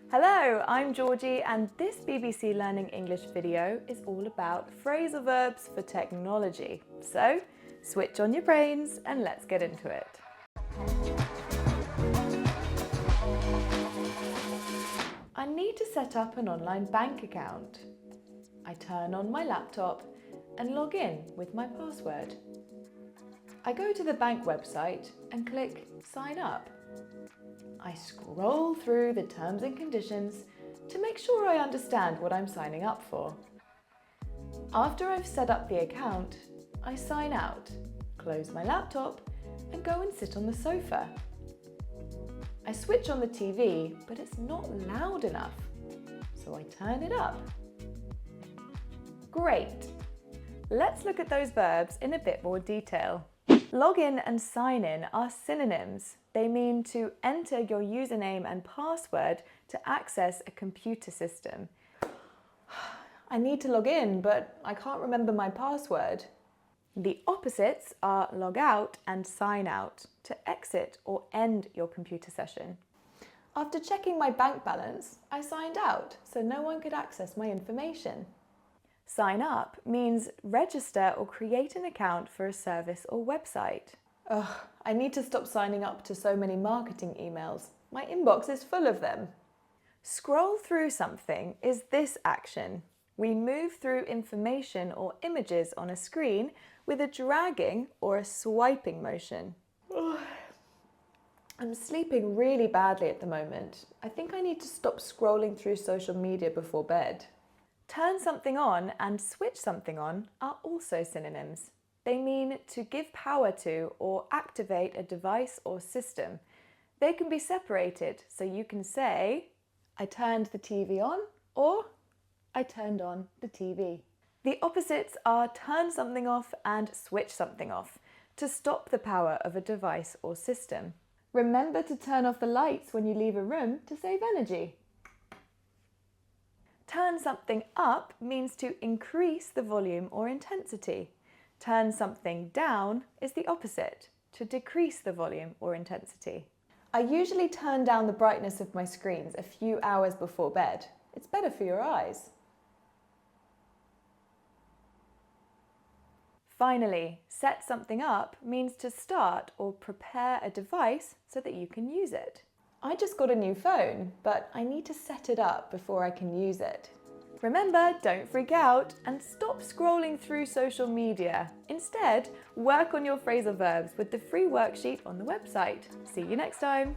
Hello, I'm Georgie and this BBC Learning English video is all about phrasal verbs for technology. So, switch on your brains and let's get into it. I need to set up an online bank account. I turn on my laptop and log in with my password. I go to the bank website and click Sign Up. I scroll through the terms and conditions to make sure I understand what I'm signing up for. After I've set up the account, I sign out, close my laptop and go and sit on the sofa. I switch on the TV, but it's not loud enough, so I turn it up. Great! Let's look at those verbs in a bit more detail. Log in and sign in are synonyms. They mean to enter your username and password to access a computer system. I need to log in, but I can't remember my password. The opposites are log out and sign out, to exit or end your computer session. After checking my bank balance, I signed out so no one could access my information. Sign up means register or create an account for a service or website. Ugh, I need to stop signing up to so many marketing emails. My inbox is full of them. Scroll through something is this action. We move through information or images on a screen with a dragging or a swiping motion. Ugh. I'm sleeping really badly at the moment. I think I need to stop scrolling through social media before bed. Turn something on and switch something on are also synonyms. They mean to give power to or activate a device or system. They can be separated, so you can say, I turned the TV on, or I turned on the TV. The opposites are turn something off and switch something off, to stop the power of a device or system. Remember to turn off the lights when you leave a room to save energy. Turn something up means to increase the volume or intensity. Turn something down is the opposite, to decrease the volume or intensity. I usually turn down the brightness of my screens a few hours before bed. It's better for your eyes. Finally, set something up means to start or prepare a device so that you can use it. I just got a new phone, but I need to set it up before I can use it. Remember, don't freak out and stop scrolling through social media. Instead, work on your phrasal verbs with the free worksheet on the website. See you next time.